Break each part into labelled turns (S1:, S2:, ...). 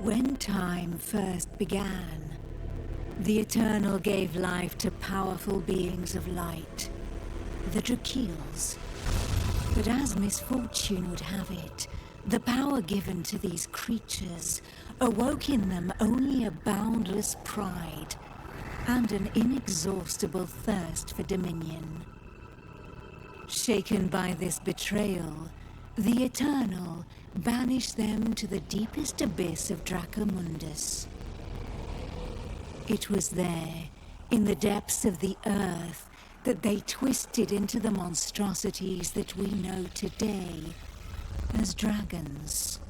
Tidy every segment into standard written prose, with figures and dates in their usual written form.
S1: When time first began, the Eternal gave life to powerful beings of light, the Drakeels. But as misfortune would have it, the power given to these creatures awoke in them only a boundless pride and an inexhaustible thirst for dominion. Shaken by this betrayal, the Eternal banished them to the deepest abyss of Dracomundus. It was there, in the depths of the earth, that they twisted into the monstrosities that we know today as dragons.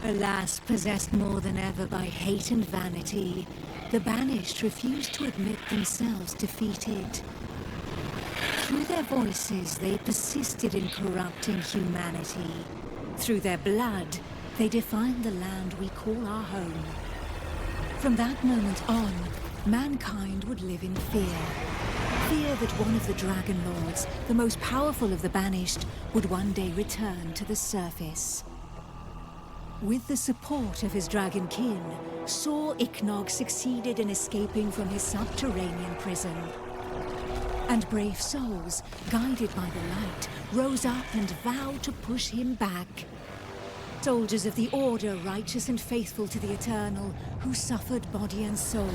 S1: Alas, possessed more than ever by hate and vanity, the Banished refused to admit themselves defeated. Through their voices, they persisted in corrupting humanity. Through their blood, they defined the land we call our home. From that moment on, mankind would live in fear. Fear that one of the Dragon Lords, the most powerful of the Banished, would one day return to the surface. With the support of his Dragonkin, Saw Ichnog succeeded in escaping from his subterranean prison. And brave souls, guided by the light, rose up and vowed to push him back. Soldiers of the Order, righteous and faithful to the Eternal, who suffered body and soul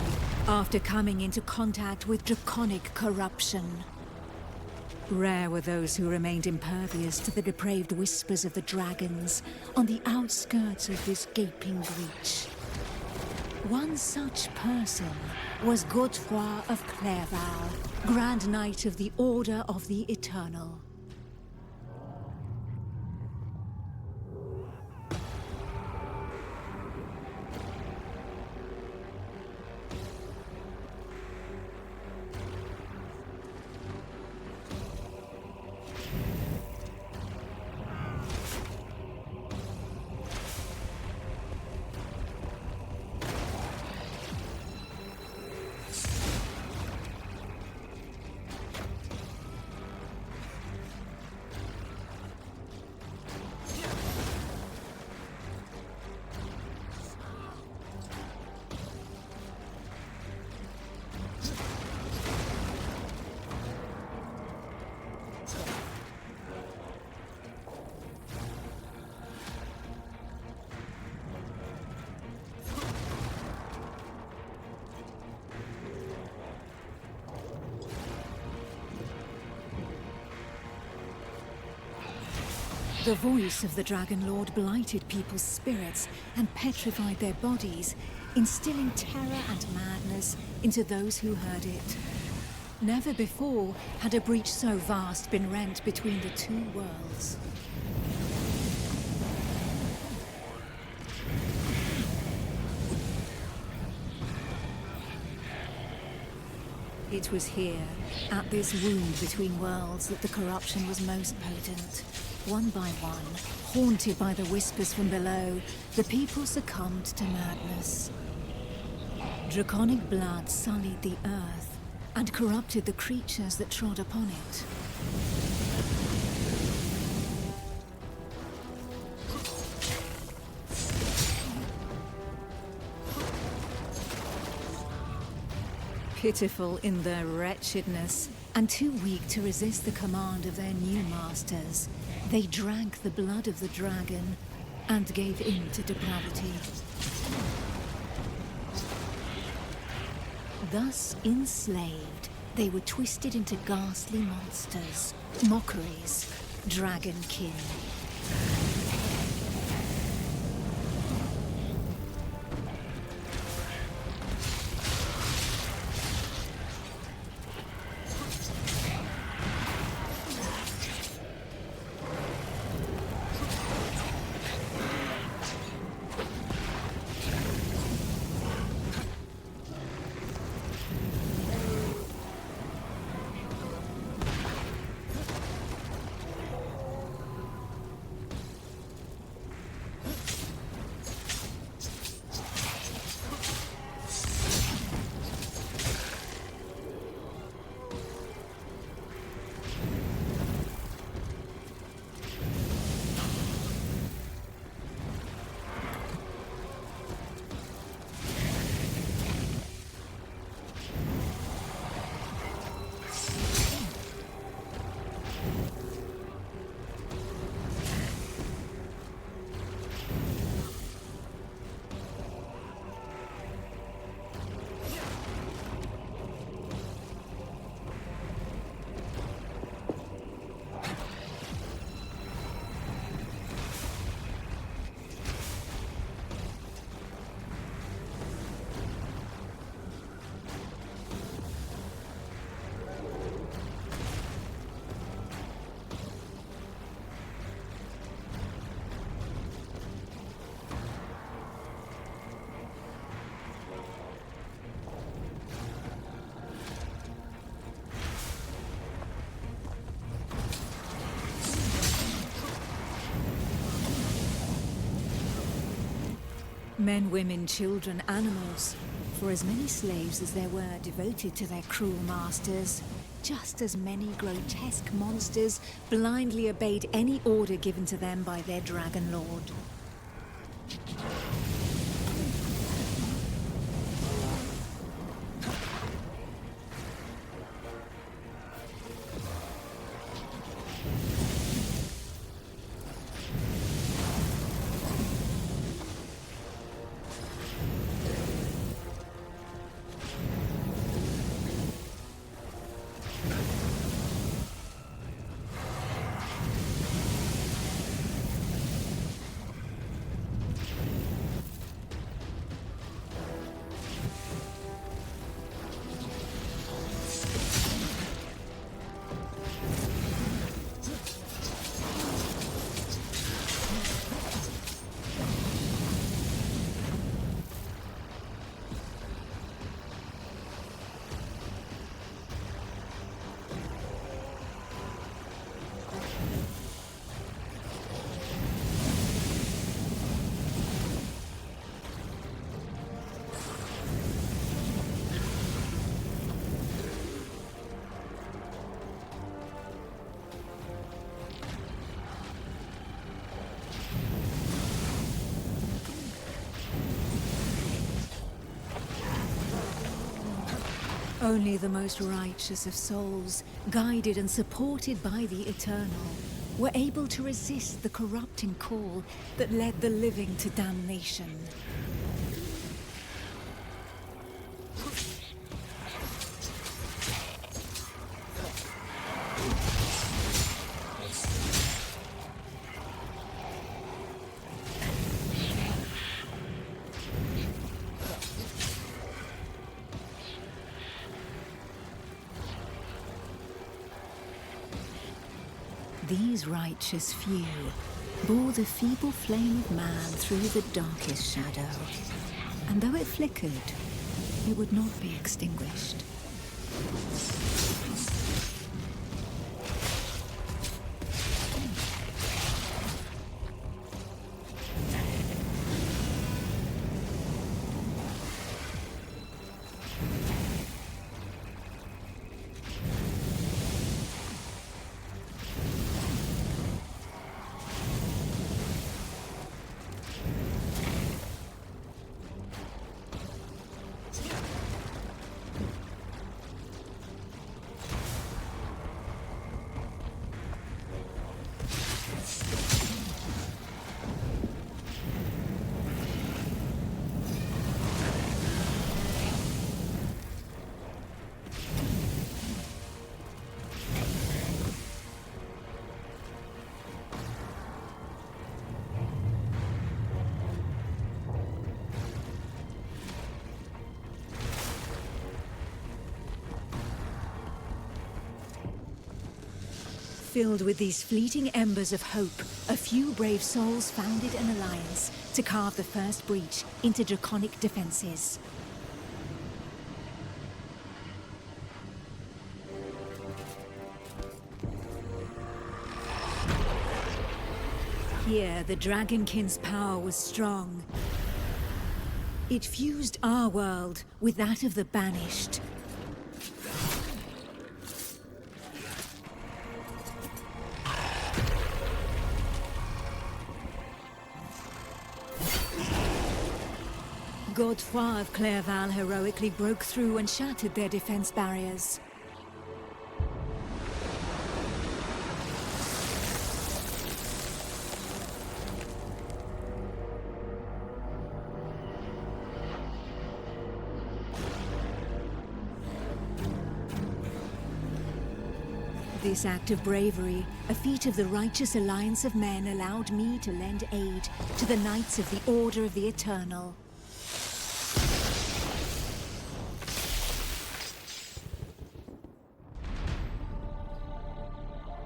S1: after coming into contact with draconic corruption. Rare were those who remained impervious to the depraved whispers of the dragons on the outskirts of this gaping breach. One such person was Godefroy of Clairval, Grand Knight of the Order of the Eternal. The voice of the Dragon Lord blighted people's spirits and petrified their bodies, instilling terror and madness into those who heard it. Never before had a breach so vast been rent between the two worlds. It was here, at this wound between worlds, that the corruption was most potent. One by one, haunted by the whispers from below, the people succumbed to madness. Draconic blood sullied the earth and corrupted the creatures that trod upon it. Pitiful in their wretchedness, and too weak to resist the command of their new masters, they drank the blood of the dragon and gave in to depravity. Thus enslaved, they were twisted into ghastly monsters, mockeries, Dragonkin. Men, women, children, animals. For as many slaves as there were devoted to their cruel masters, just as many grotesque monsters blindly obeyed any order given to them by their dragon lord. Only the most righteous of souls, guided and supported by the Eternal, were able to resist the corrupting call that led the living to damnation. These righteous few bore the feeble flame of man through the darkest shadow, and though it flickered, it would not be extinguished. Filled with these fleeting embers of hope, a few brave souls founded an alliance to carve the first breach into draconic defenses. Here, the Dragonkin's power was strong. It fused our world with that of the Banished. Godefroy of Clairval heroically broke through and shattered their defense barriers. This act of bravery, a feat of the righteous alliance of men, allowed me to lend aid to the Knights of the Order of the Eternal.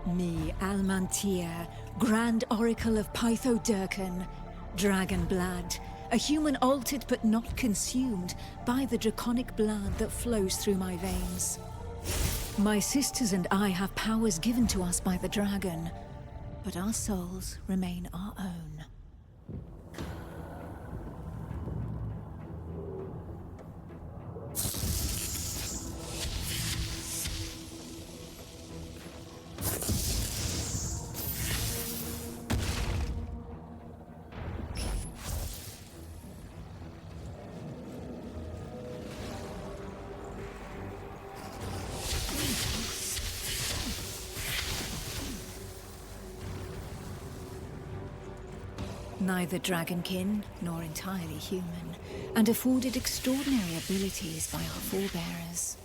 S1: Me, Almantia, Grand Oracle of Pytho-Durcan, Dragon Blood, a human altered but not consumed by the draconic blood that flows through my veins. My sisters and I have powers given to us by the dragon, but our souls remain our own. neither dragonkin nor entirely human, and afforded extraordinary abilities by our forebearers.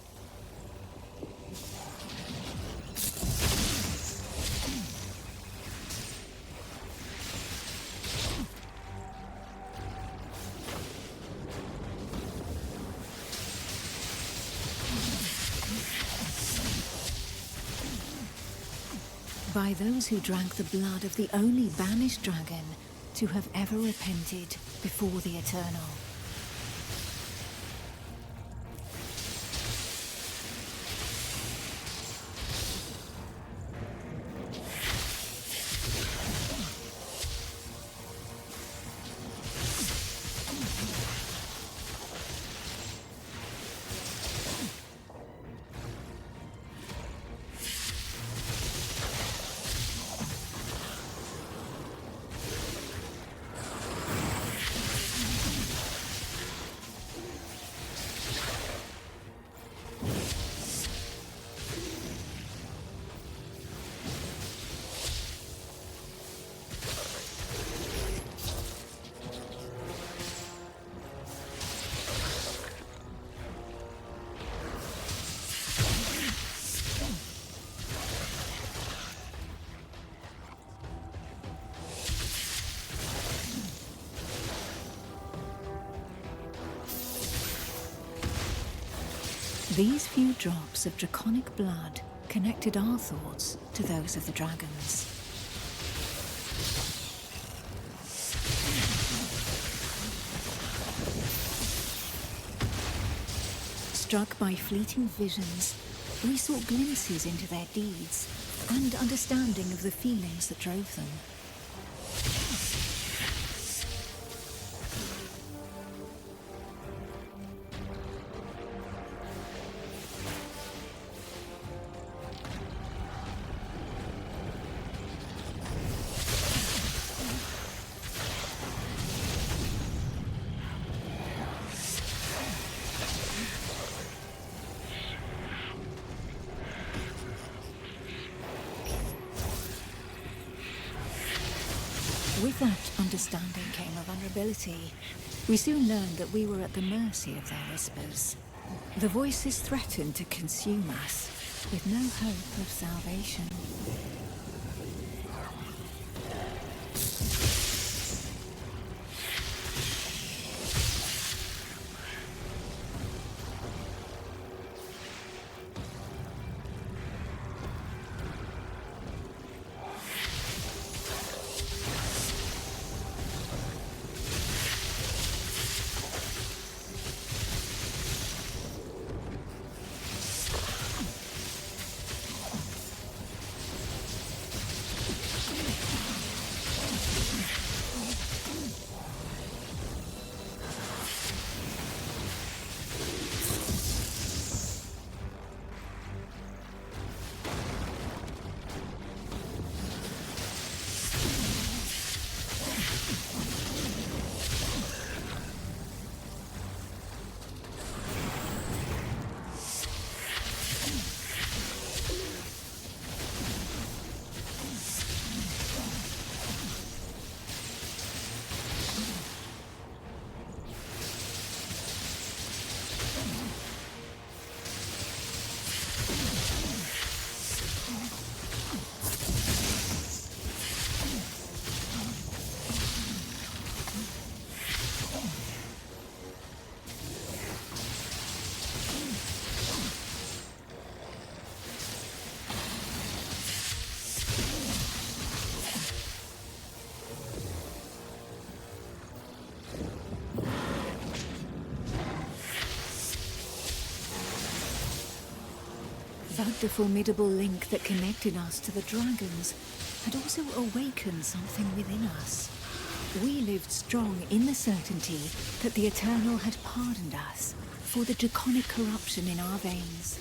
S1: By those who drank the blood of the only banished dragon to have ever repented before the Eternal. These few drops of draconic blood connected our thoughts to those of the dragons. Struck by fleeting visions, we saw glimpses into their deeds and understanding of the feelings that drove them. With that understanding came a vulnerability. We soon learned that we were at the mercy of their whispers. The voices threatened to consume us, with no hope of salvation. But the formidable link that connected us to the dragons had also awakened something within us. We lived strong in the certainty that the Eternal had pardoned us for the draconic corruption in our veins.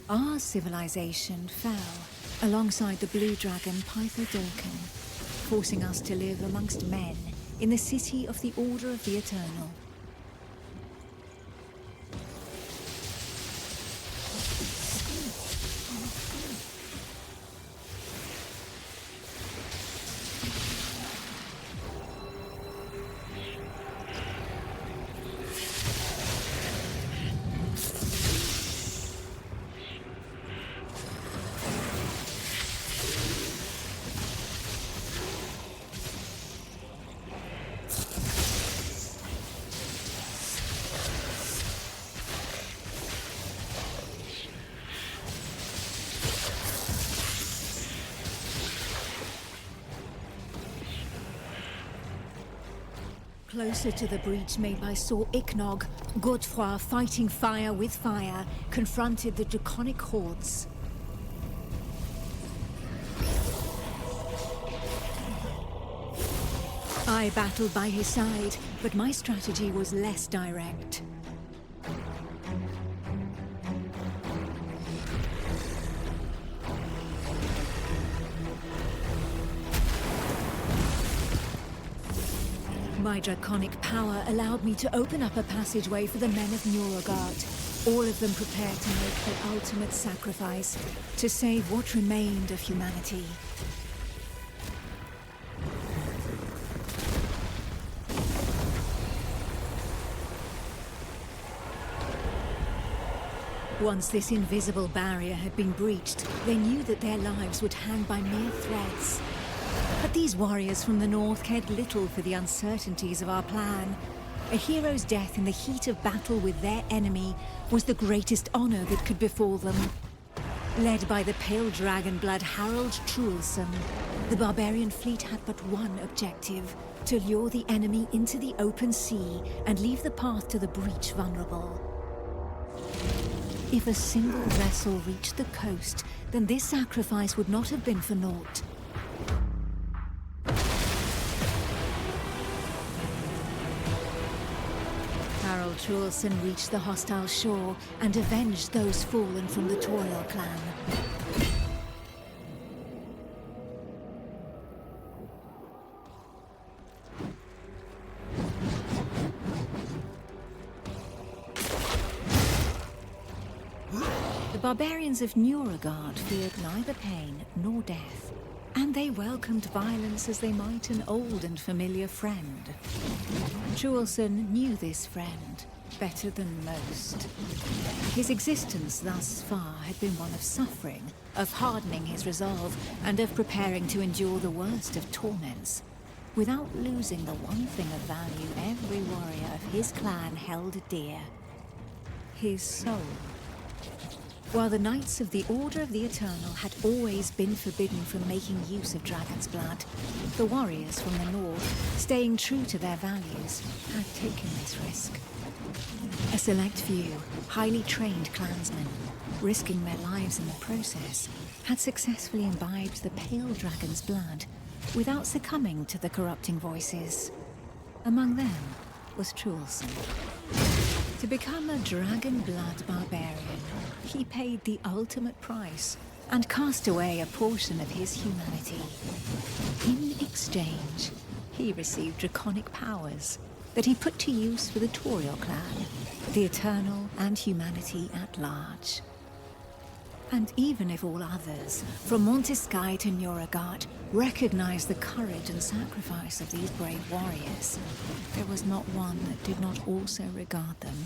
S1: Our civilization fell alongside the blue dragon Pythodolkin, forcing us to live amongst men in the city of the Order of the Eternal. Closer to the breach made by Sir Ichnog, Godefroy, fighting fire with fire, confronted the draconic hordes. I battled by his side, but my strategy was less direct. My draconic power allowed me to open up a passageway for the men of Nurogard, all of them prepared to make the ultimate sacrifice to save what remained of humanity. Once this invisible barrier had been breached, they knew that their lives would hang by mere threads. But these warriors from the north cared little for the uncertainties of our plan. A hero's death in the heat of battle with their enemy was the greatest honor that could befall them. Led by the pale dragon blood Harold Truelson, the barbarian fleet had but one objective: to lure the enemy into the open sea and leave the path to the breach vulnerable. If a single vessel reached the coast, then this sacrifice would not have been for naught. Harold Truelson reached the hostile shore and avenged those fallen from the Toriel clan. The barbarians of Nurogard feared neither pain nor death, and they welcomed violence as they might an old and familiar friend. Truelson knew this friend better than most. His existence thus far had been one of suffering, of hardening his resolve, and of preparing to endure the worst of torments, without losing the one thing of value every warrior of his clan held dear: his soul. While the Knights of the Order of the Eternal had always been forbidden from making use of dragon's blood, the warriors from the north, staying true to their values, had taken this risk. A select few, highly trained clansmen, risking their lives in the process, had successfully imbibed the pale dragon's blood without succumbing to the corrupting voices. Among them was Truelson. To become a dragon blood barbarian, he paid the ultimate price and cast away a portion of his humanity. In exchange, he received draconic powers that he put to use for the Toriel clan, the Eternal, and humanity at large. And even if all others, from Montesky to Nurogard, recognized the courage and sacrifice of these brave warriors, there was not one that did not also regard them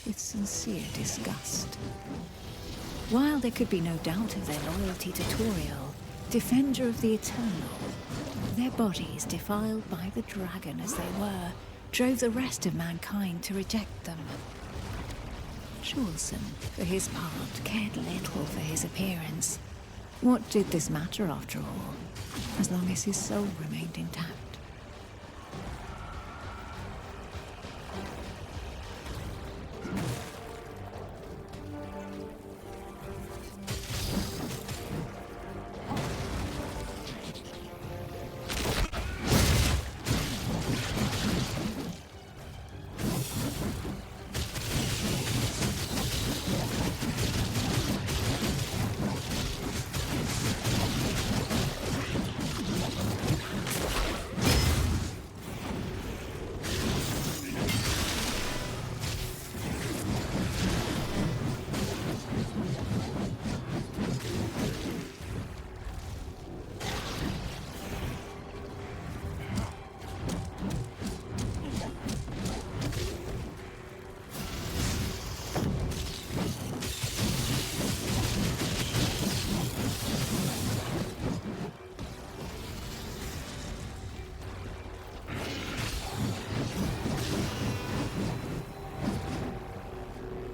S1: with sincere disgust. While there could be no doubt of their loyalty to Toriel, defender of the Eternal, their bodies, defiled by the dragon as they were, drove the rest of mankind to reject them. Truelson, for his part, cared little for his appearance. What did this matter after all, as long as his soul remained intact?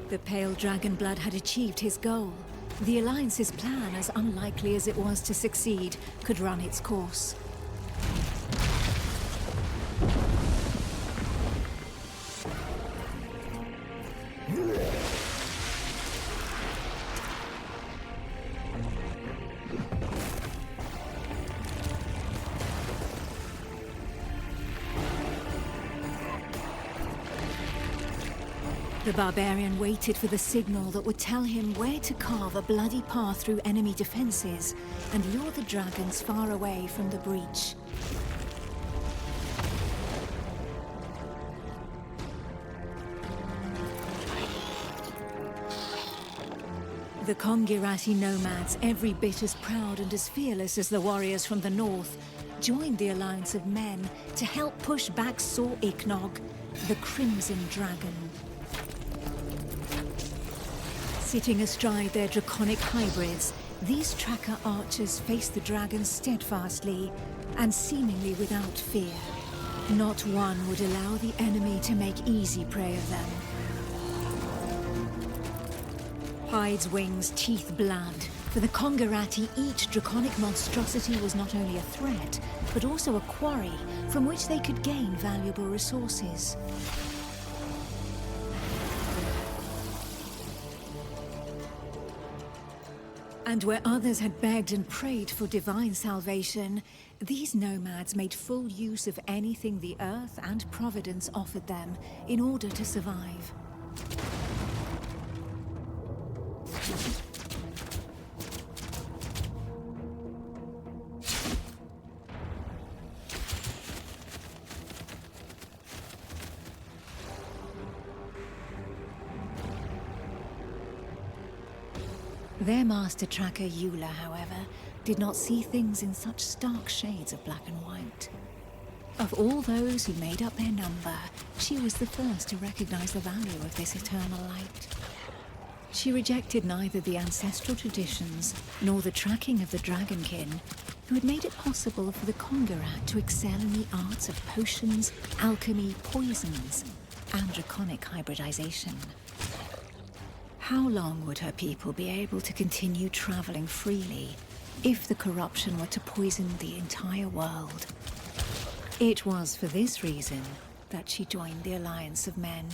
S1: The pale dragon blood had achieved his goal. The Alliance's plan, as unlikely as it was to succeed, could run its course. The barbarian waited for the signal that would tell him where to carve a bloody path through enemy defenses and lure the dragons far away from the breach. The Kongirati nomads, every bit as proud and as fearless as the warriors from the north, joined the alliance of men to help push back Sor Iknog, the Crimson Dragon. Sitting astride their draconic hybrids, these tracker archers faced the dragons steadfastly and seemingly without fear. Not one would allow the enemy to make easy prey of them. Hides, wings, teeth, blood. For the Kongirati, each draconic monstrosity was not only a threat, but also a quarry from which they could gain valuable resources. And where others had begged and prayed for divine salvation, these nomads made full use of anything the earth and Providence offered them in order to survive. Their master tracker, Eula, however, did not see things in such stark shades of black and white. Of all those who made up their number, she was the first to recognize the value of this eternal light. She rejected neither the ancestral traditions nor the tracking of the Dragonkin, who had made it possible for the Kongirat to excel in the arts of potions, alchemy, poisons, and draconic hybridization. How long would her people be able to continue traveling freely if the corruption were to poison the entire world? It was for this reason that she joined the Alliance of Men.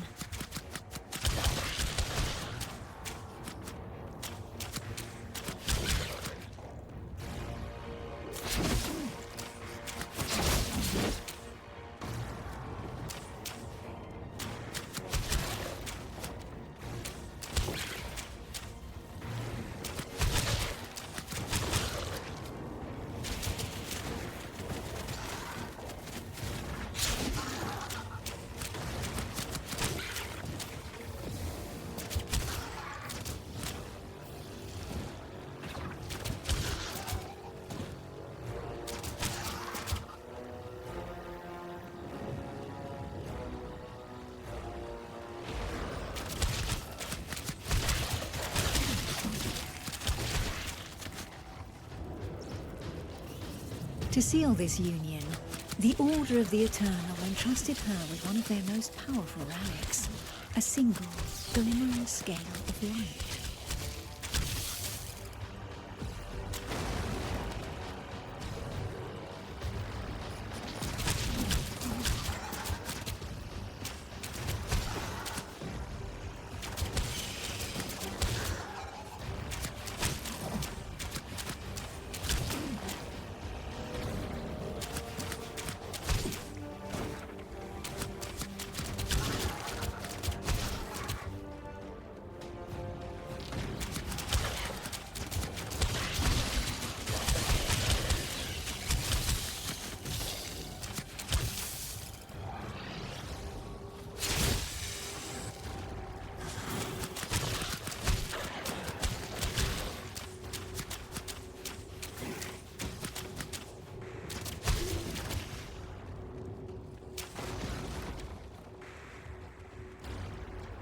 S1: To seal this union, the Order of the Eternal entrusted her with one of their most powerful relics, a single, glimmering scale of light.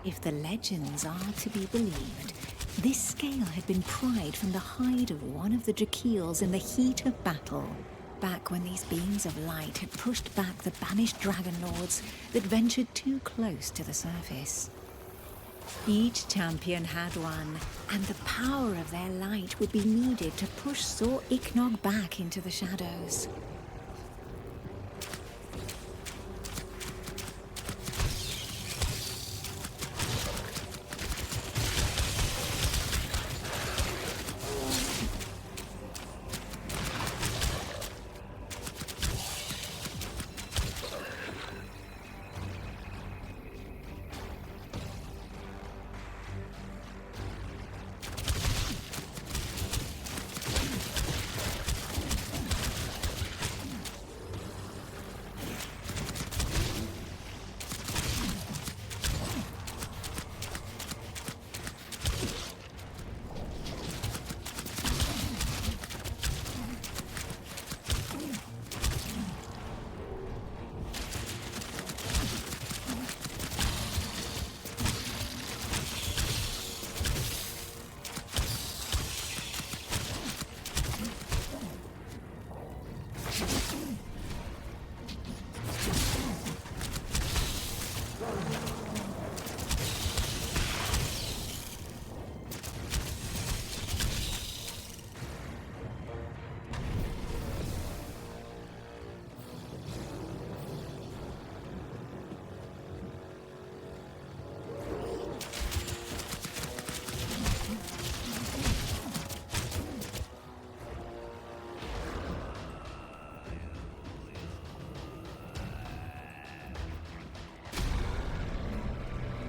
S1: If the legends are to be believed, this scale had been pried from the hide of one of the Drakeels in the heat of battle, back when these beams of light had pushed back the banished dragon lords that ventured too close to the surface. Each champion had one, and the power of their light would be needed to push Sir Ichnog back into the shadows.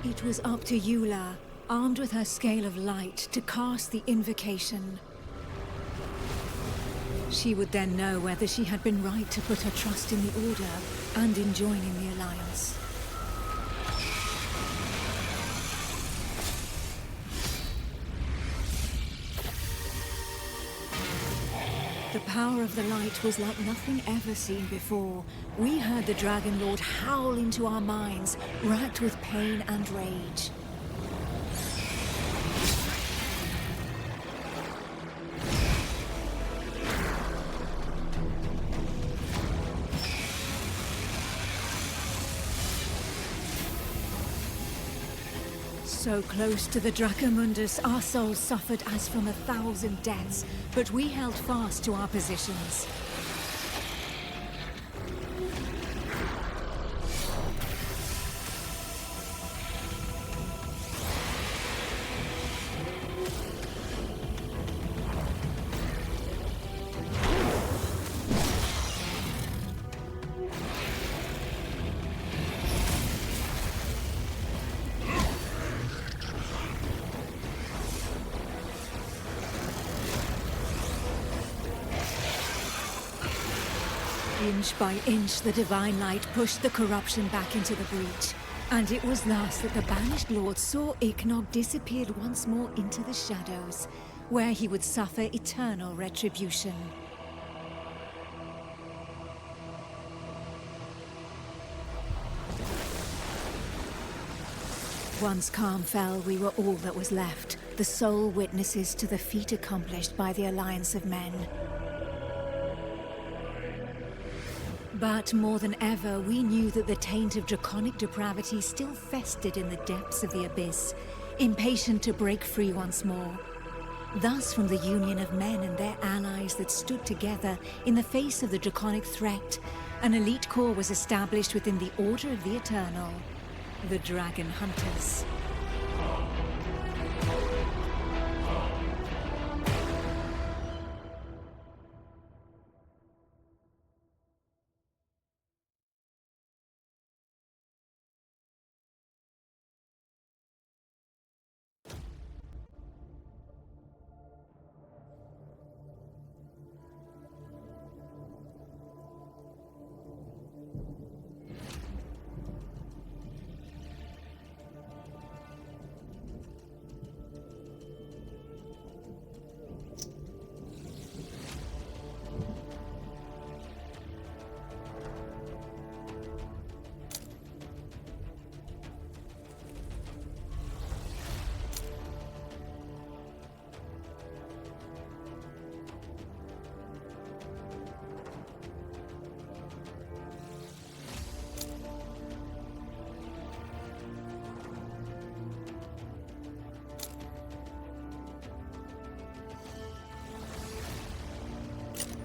S1: It was up to Eula, armed with her Scale of Light, to cast the invocation. She would then know whether she had been right to put her trust in the Order and in joining the Alliance. The power of the light was like nothing ever seen before. We heard the Dragon Lord howl into our minds, racked with pain and rage. So close to the Dracomundus, our souls suffered as from 1,000 deaths, but we held fast to our positions. Inch by inch, the divine light pushed the corruption back into the breach. And it was thus that the Banished Lord Sir Ichnog disappeared once more into the shadows, where he would suffer eternal retribution. Once calm fell, we were all that was left, the sole witnesses to the feat accomplished by the Alliance of Men. But more than ever, we knew that the taint of draconic depravity still festered in the depths of the abyss, impatient to break free once more. Thus, from the union of men and their allies that stood together in the face of the draconic threat, an elite corps was established within the Order of the Eternal, the Dragon Hunters.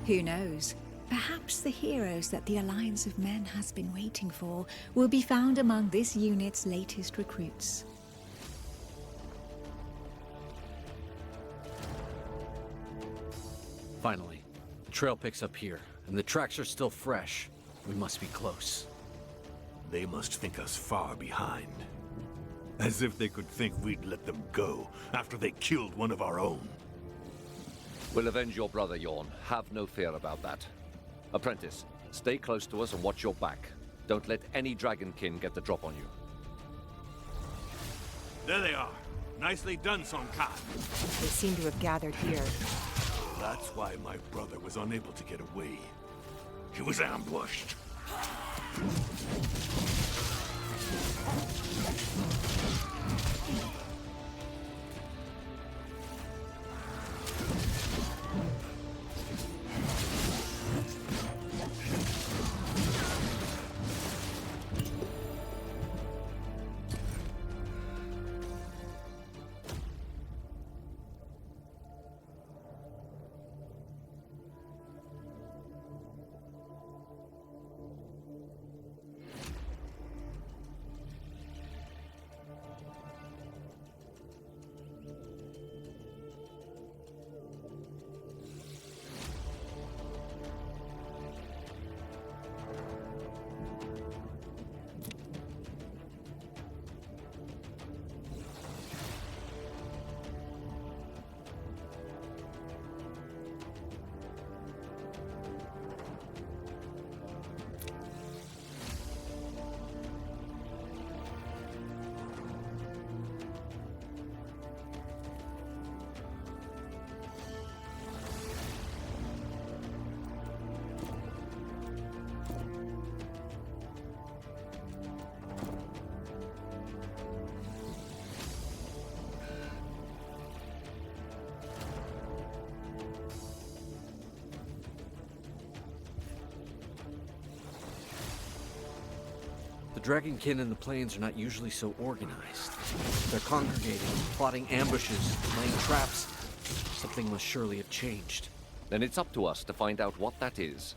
S1: Who knows? Perhaps the heroes that the Alliance of Men has been waiting for will be found among this unit's latest recruits.
S2: Finally, the trail picks up here, and the tracks are still fresh. We must be close.
S3: They must think us far behind. As if they could think we'd let them go after they killed one of our own.
S4: We'll avenge your brother, Yorn. Have no fear about that. Apprentice, stay close to us and watch your back. Don't let any Dragonkin get the drop on you.
S3: There they are. Nicely done, Song Khan.
S5: They seem to have gathered here.
S3: That's why my brother was unable to get away. He was ambushed.
S2: The Dragonkin in the plains are not usually so organized. They're congregating, plotting ambushes, laying traps. Something must surely have changed.
S4: Then it's up to us to find out what that is.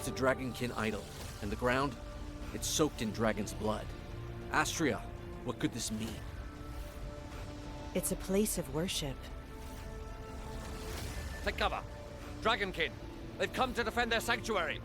S2: It's a Dragonkin idol, and the ground, it's soaked in dragon's blood. Astria, what could this mean?
S5: It's a place of worship.
S4: Take cover! Dragonkin! They've come to defend their sanctuary!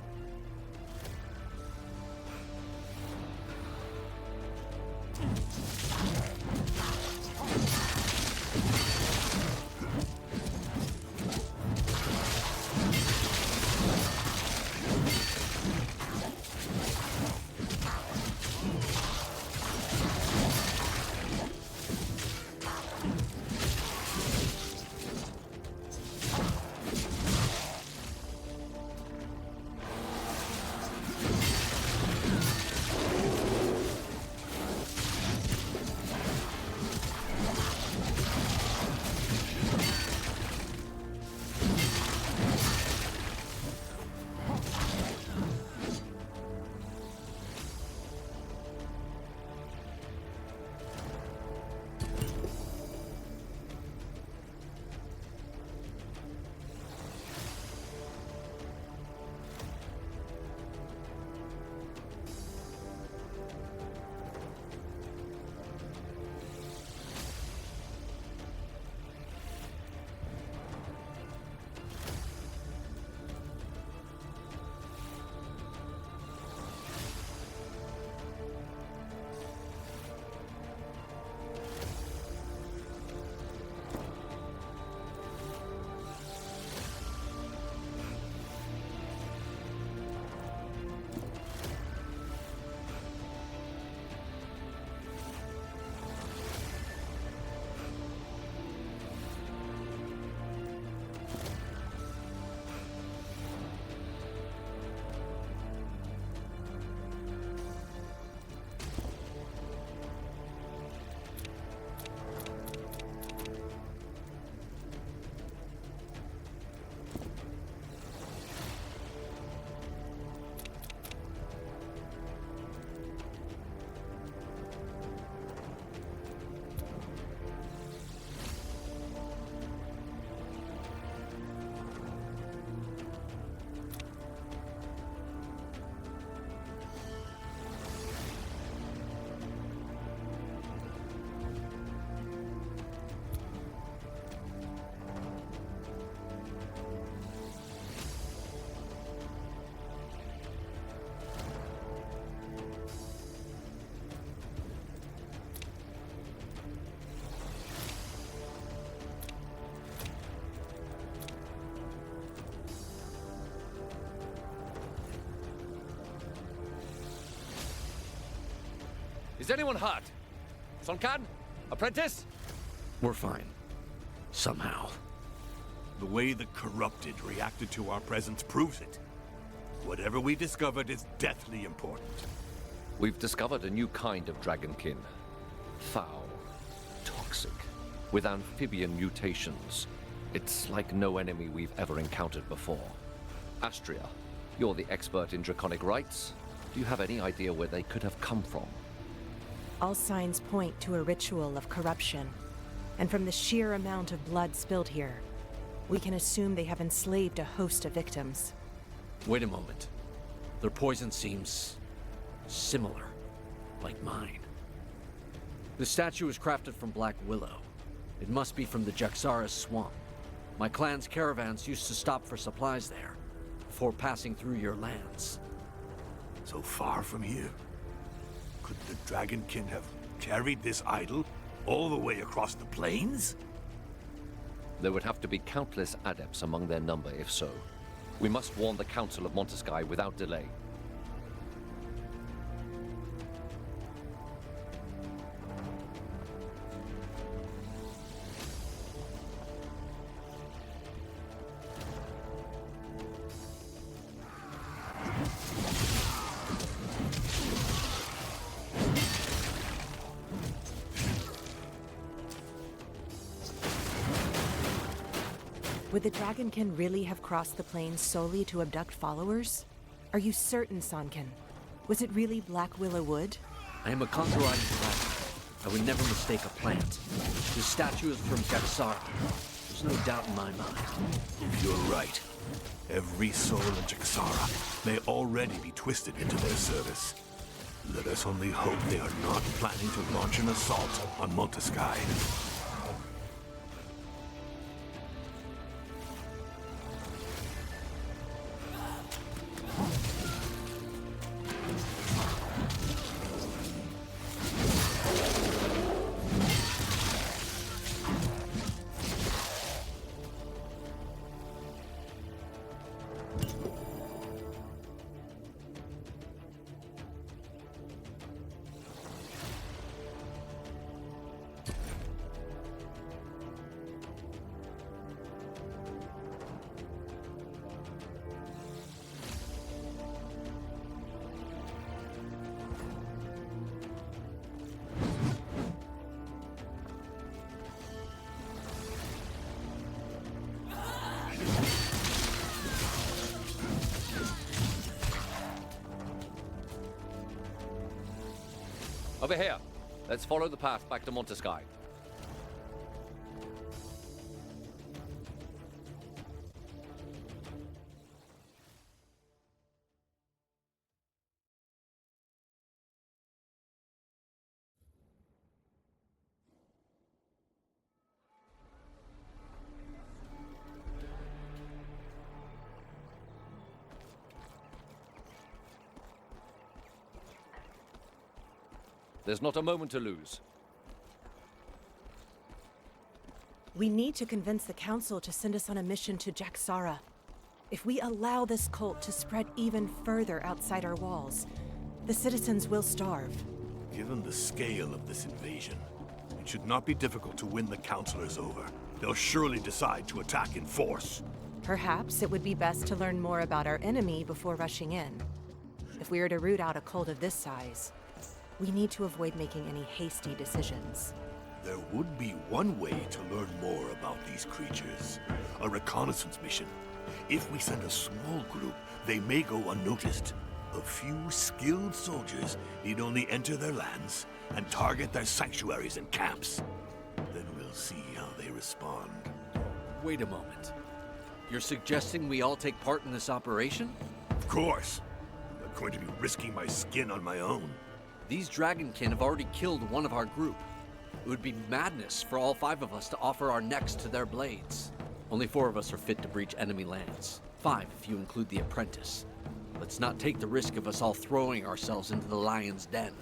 S4: Is anyone hurt? Sonkan? Apprentice?
S2: We're fine. Somehow.
S3: The way the corrupted reacted to our presence proves it. Whatever we discovered is deathly important.
S4: We've discovered a new kind of Dragonkin. Foul. Toxic. With amphibian mutations. It's like no enemy we've ever encountered before. Astria, you're the expert in draconic rites. Do you have any idea where they could have come from?
S5: All signs point to a ritual of corruption. And from the sheer amount of blood spilled here, we can assume they have enslaved a host of victims.
S2: Wait a moment. Their poison seems similar, like mine. The statue is crafted from black willow. It must be from the Jaxara's swamp. My clan's caravans used to stop for supplies there, before passing through your lands.
S3: So far from here. Could the Dragonkin have carried this idol all the way across the plains?
S4: There would have to be countless adepts among their number if so. We must warn the Council of Montesky without delay.
S5: Would the Dragonkin really have crossed the plains solely to abduct followers? Are you certain, Sonkin? Was it really Black Willow Wood?
S2: I am a conquering dragon. I would never mistake a plant. The statue is from Jaxara. There's no doubt in my mind.
S3: If you're right, Every soul in Jaxara may already be twisted into their service. Let us only hope they are not planning to launch an assault on Monteskai.
S4: Over here. Let's follow the path back to Monteskai. There's not a moment to lose.
S5: We need to convince the Council to send us on a mission to Jaxara. If we allow this cult to spread even further outside our walls, the citizens will starve.
S3: Given the scale of this invasion, it should not be difficult to win the Councilors over. They'll surely decide to attack in force.
S5: Perhaps it would be best to learn more about our enemy before rushing in. If we are to root out a cult of this size, we need to avoid making any hasty decisions.
S3: There would be one way to learn more about these creatures. A reconnaissance mission. If we send a small group, they may go unnoticed. A few skilled soldiers need only enter their lands and target their sanctuaries and camps. Then we'll see how they respond.
S2: Wait a moment. You're suggesting we all take part in this operation?
S3: Of course. I'm not going to be risking my skin on my own.
S2: These Dragonkin have already killed one of our group. It would be madness for all 5 of us to offer our necks to their blades. Only 4 of us are fit to breach enemy lands. 5 if you include the apprentice. Let's not take the risk of us all throwing ourselves into the lion's den.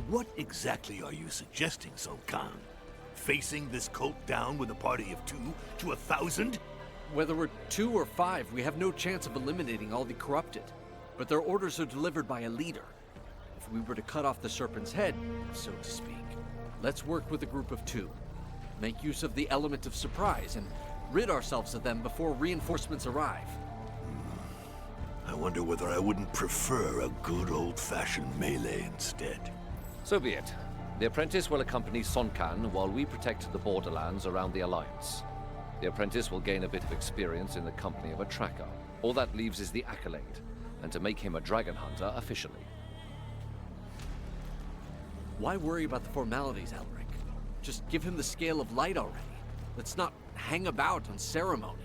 S3: What exactly are you suggesting, Sun Khan? Facing this cult down with a party of 2 to 1,000?
S2: Whether we're 2 or 5, we have no chance of eliminating all the corrupted. But their orders are delivered by a leader. If we were to cut off the serpent's head, so to speak, let's work with a group of 2. Make use of the element of surprise and rid ourselves of them before reinforcements arrive.
S3: I wonder whether I wouldn't prefer a good old-fashioned melee instead.
S4: So be it. The apprentice will accompany Sun Khan while we protect the borderlands around the Alliance. The apprentice will gain a bit of experience in the company of a tracker. All that leaves is the accolade, and to make him a dragon hunter officially.
S2: Why worry about the formalities, Elric? Just give him the scale of light already. Let's not hang about on ceremony.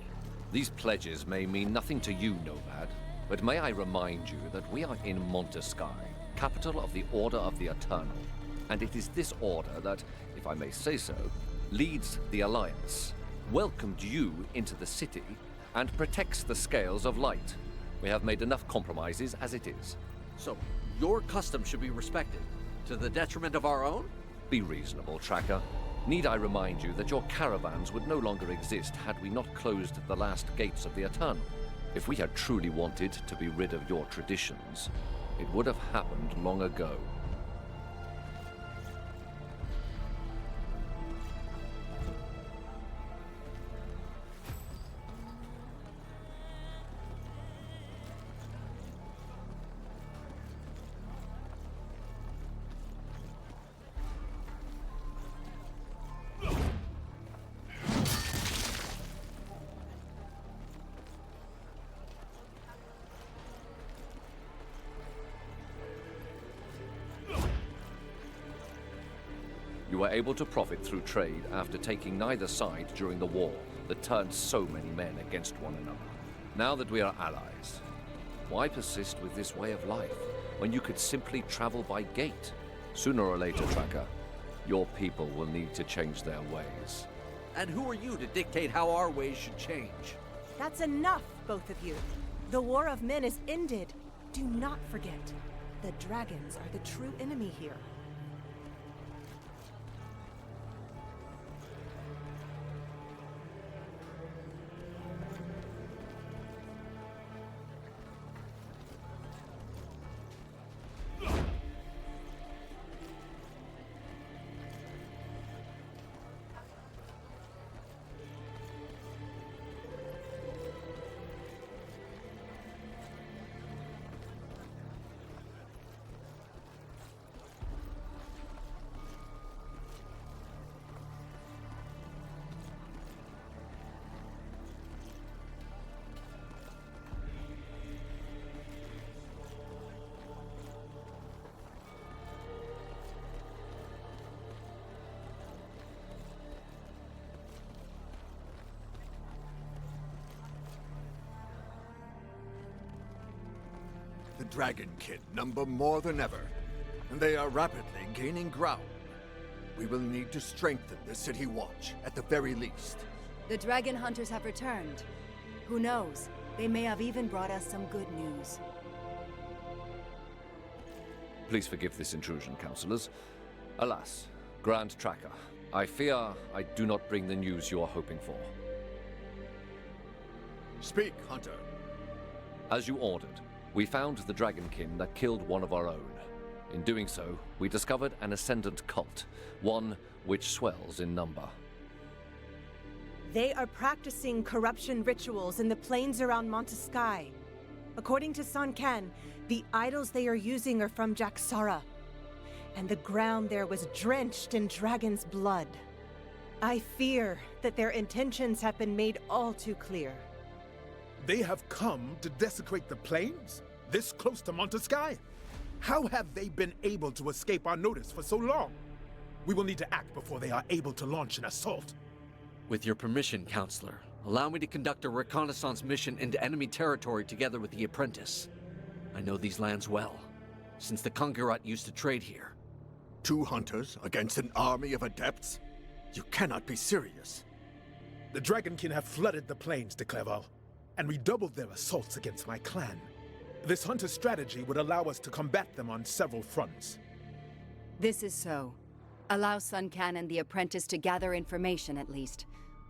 S4: These pledges may mean nothing to you, Nomad, but may I remind you that we are in Monteskai, capital of the Order of the Eternal. And it is this order that, if I may say so, leads the Alliance, welcomed you into the city, and protects the scales of light. We have made enough compromises as it is.
S2: So, your custom should be respected, to the detriment of our own?
S4: Be reasonable, Tracker. Need I remind you that your caravans would no longer exist had we not closed the last gates of the Eternal? If we had truly wanted to be rid of your traditions, it would have happened long ago. You were able to profit through trade after taking neither side during the war that turned so many men against one another. Now that we are allies, why persist with this way of life when you could simply travel by gate? Sooner or later, Tracker, your people will need to change their ways.
S2: And who are you to dictate how our ways should change?
S5: That's enough, both of you. The War of Men is ended. Do not forget, the dragons are the true enemy here.
S3: The Dragonkin number more than ever, and they are rapidly gaining ground. We will need to strengthen the city watch, at the very least.
S6: The dragon hunters have returned. Who knows? They may have even brought us some good news.
S4: Please forgive this intrusion, councillors. Alas, Grand Tracker, I fear I do not bring the news you are hoping for.
S3: Speak, Hunter.
S4: As you ordered, we found the Dragonkin that killed one of our own. In doing so, we discovered an ascendant cult, one which swells in number.
S5: They are practicing corruption rituals in the plains around Monteskai. According to Sun Can, the idols they are using are from Jaxara, and the ground there was drenched in dragon's blood. I fear that their intentions have been made all too clear.
S7: They have come to desecrate the plains? This close to Monteskai? How have they been able to escape our notice for so long? We will need to act before they are able to launch an assault.
S2: With your permission, Counselor, allow me to conduct a reconnaissance mission into enemy territory together with the apprentice. I know these lands well, since the Conqueror used to trade here.
S3: 2 hunters against an army of adepts? You cannot be serious.
S7: The Dragonkin have flooded the plains de Clerval, and redoubled their assaults against my clan. This hunter strategy would allow us to combat them on several fronts.
S6: This is so. Allow Sun Can and the apprentice to gather information at least.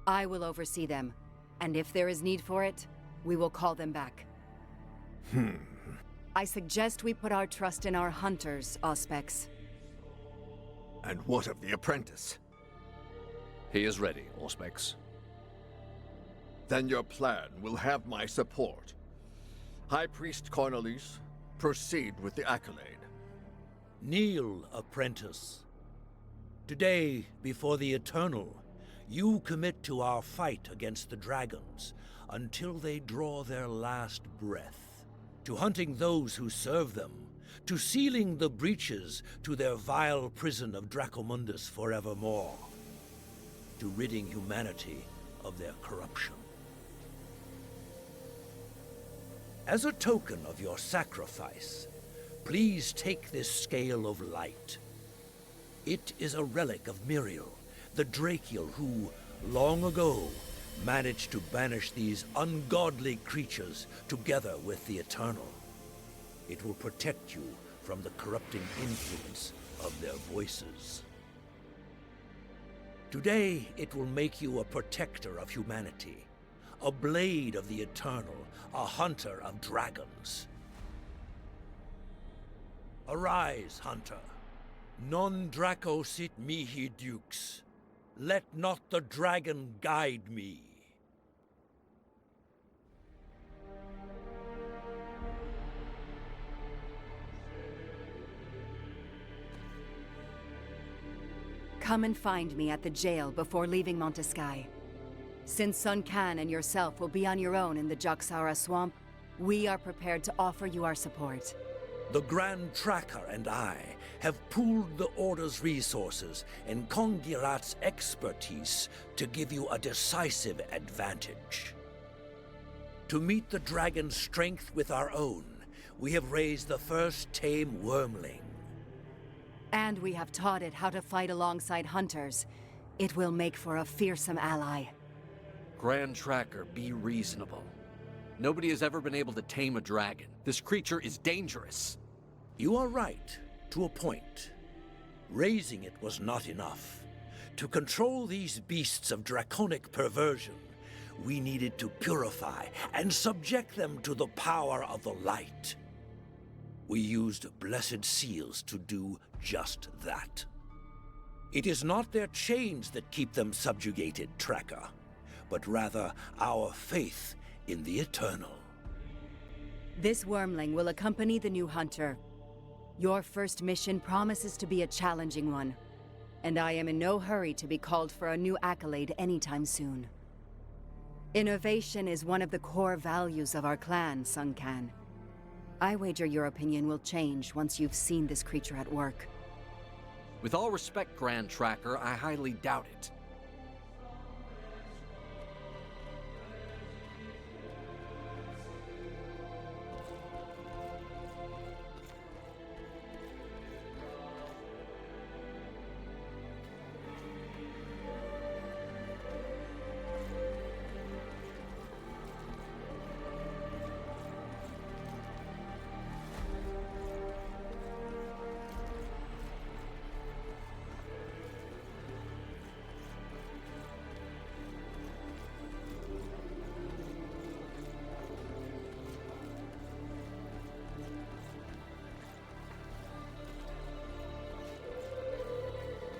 S6: I will oversee them, and if there is need for it, we will call them back. I suggest we put our trust in our hunters, Auspex.
S3: And what of the apprentice?
S4: He is ready, Auspex.
S3: Then your plan will have my support. High Priest Cornelis, proceed with the accolade.
S8: Kneel, apprentice. Today, before the Eternal, you commit to our fight against the dragons until they draw their last breath, to hunting those who serve them, to sealing the breaches to their vile prison of Dracomundus forevermore, to ridding humanity of their corruption. As a token of your sacrifice, please take this scale of light. It is a relic of Miriel, the Drakiel who, long ago, managed to banish these ungodly creatures together with the Eternal. It will protect you from the corrupting influence of their voices. Today, it will make you a protector of humanity, a blade of the Eternal, a hunter of dragons. Arise, hunter. Non Draco sit mihi dukes. Let not the dragon guide me.
S6: Come and find me at the jail before leaving Monteskai. Since Sun Can and yourself will be on your own in the Jaxara swamp, we are prepared to offer you our support.
S8: The Grand Tracker and I have pooled the Order's resources and Kongirat's expertise to give you a decisive advantage. To meet the dragon's strength with our own, we have raised the first tame wormling.
S6: And we have taught it how to fight alongside hunters. It will make for a fearsome ally.
S2: Grand Tracker, be reasonable. Nobody has ever been able to tame a dragon. This creature is dangerous.
S8: You are right, to a point. Raising it was not enough. To control these beasts of draconic perversion, we needed to purify and subject them to the power of the light. We used blessed seals to do just that. It is not their chains that keep them subjugated, Tracker, but rather our faith in the eternal.
S6: This wormling will accompany the new hunter. Your first mission promises to be a challenging one, and I am in no hurry to be called for a new accolade anytime soon. Innovation is one of the core values of our clan, Sun Can. I wager your opinion will change once you've seen this creature at work.
S2: With all respect, Grand Tracker, I highly doubt it.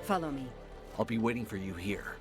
S6: Follow me.
S2: I'll be waiting for you here.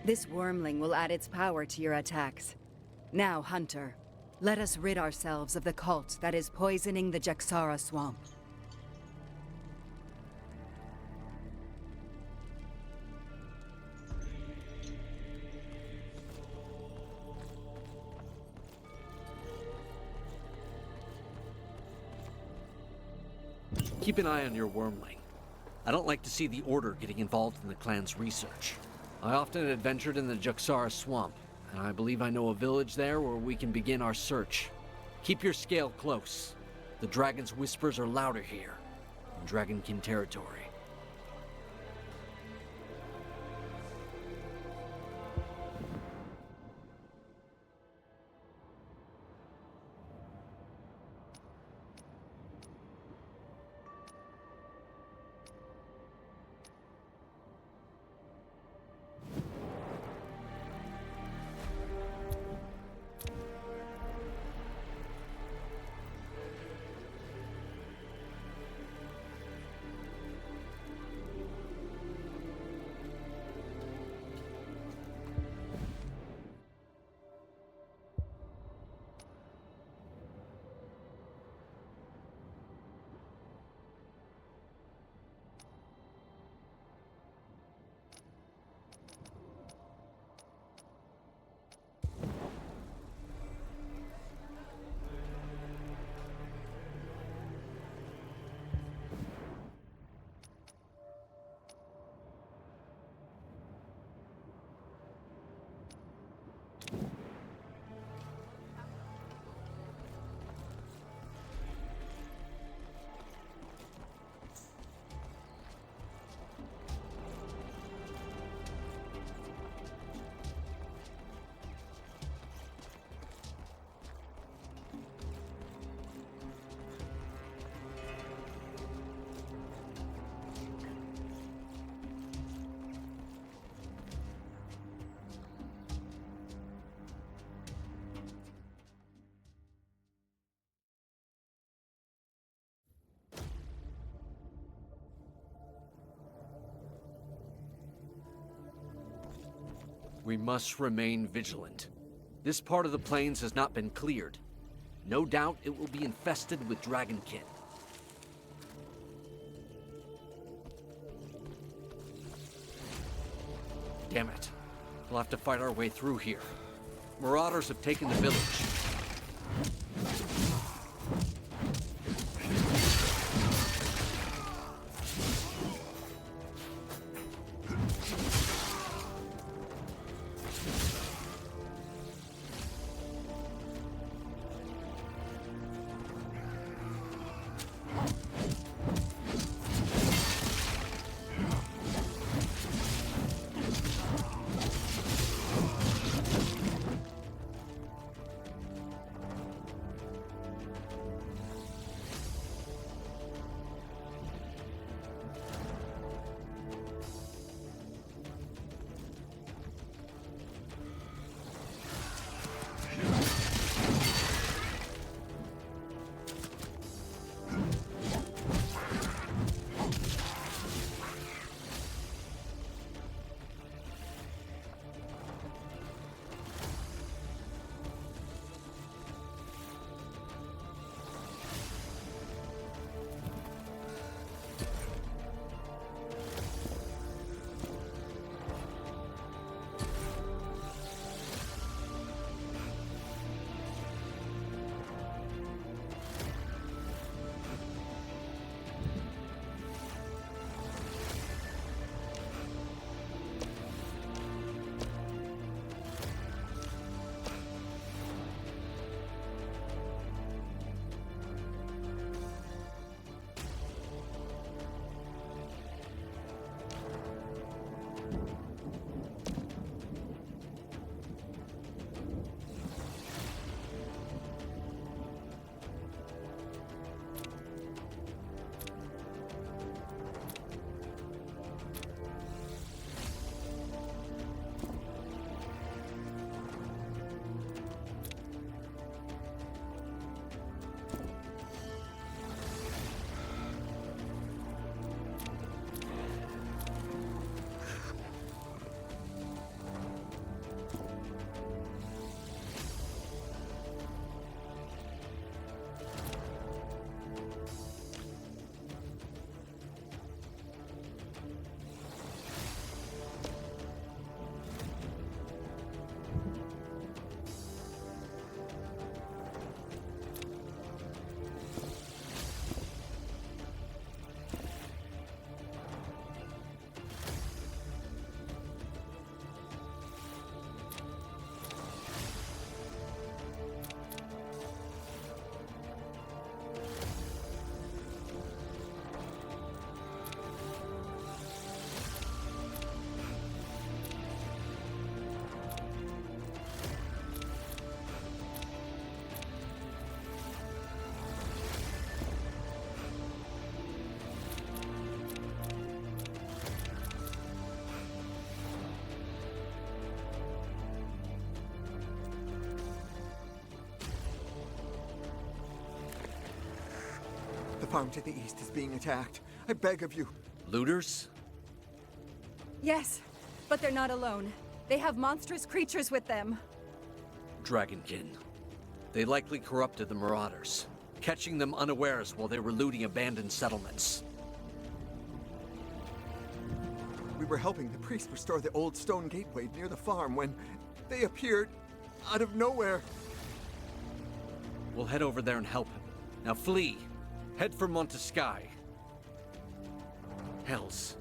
S6: This wormling will add its power to your attacks. Now, Hunter, let us rid ourselves of the cult that is poisoning the Jaxara swamp.
S2: Keep an eye on your wormling. I don't like to see the Order getting involved in the clan's research. I often adventured in the Jaxara swamp, and I believe I know a village there where we can begin our search. Keep your scale close. The dragon's whispers are louder here, in Dragonkin territory. We must remain vigilant. This part of the plains has not been cleared. No doubt it will be infested with Dragonkin. Damn it. We'll have to fight our way through here. Marauders have taken the village.
S9: farm to the east is being attacked. I beg of you.
S2: Looters?
S6: Yes, but they're not alone. They have monstrous creatures with them.
S2: Dragonkin. They likely corrupted the Marauders, catching them unawares while they were looting abandoned settlements.
S9: We were helping the priest restore the old stone gateway near the farm when they appeared out of nowhere.
S2: We'll head over there and help him. Now flee. Head for Montesky. Hells.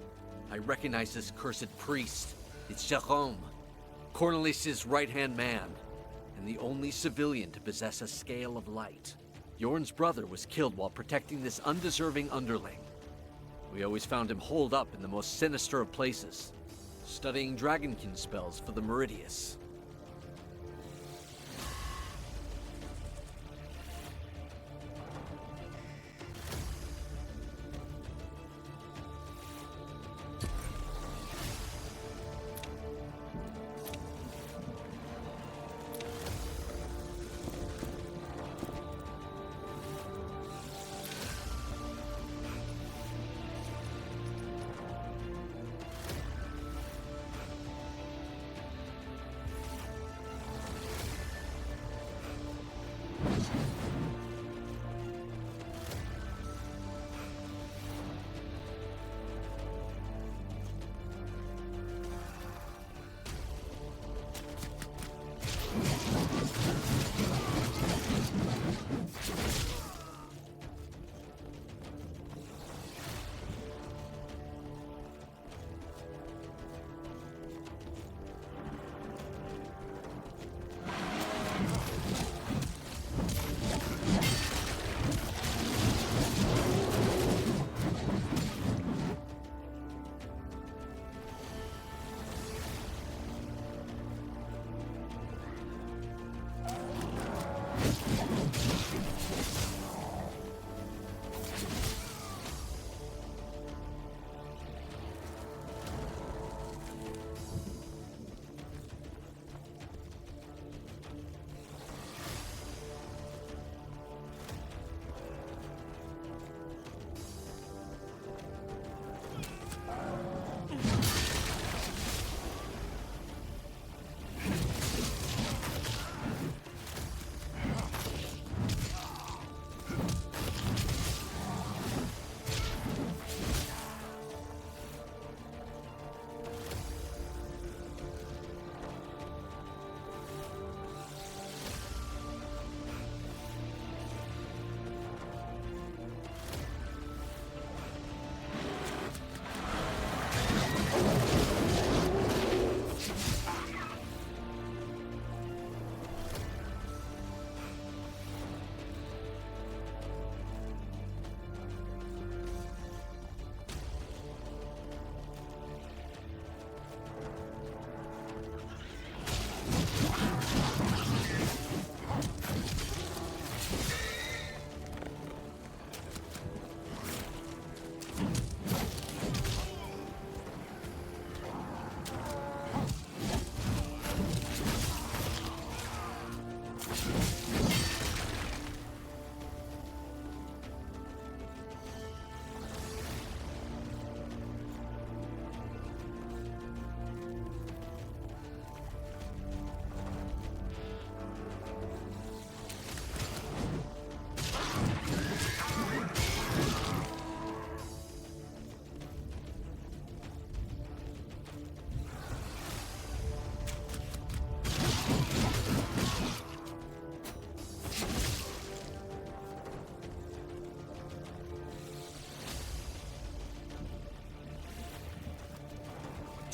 S2: I recognize this cursed priest. It's Jerome, Cornelis' right-hand man, and the only civilian to possess a scale of light. Yorn's brother was killed while protecting this undeserving underling. We always found him holed up in the most sinister of places, studying Dragonkin spells for the Meridius.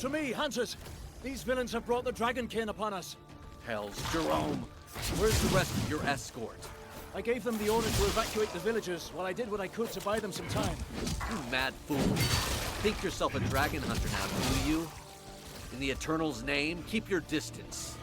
S10: To me, hunters! These villains have brought the Dragonkin upon us.
S2: Hells, Jerome! Where's the rest of your escort?
S10: I gave them the order to evacuate the villagers while I did what I could to buy them some time.
S2: You mad fool. Think yourself a dragon hunter now, do you? In the Eternal's name, keep your distance.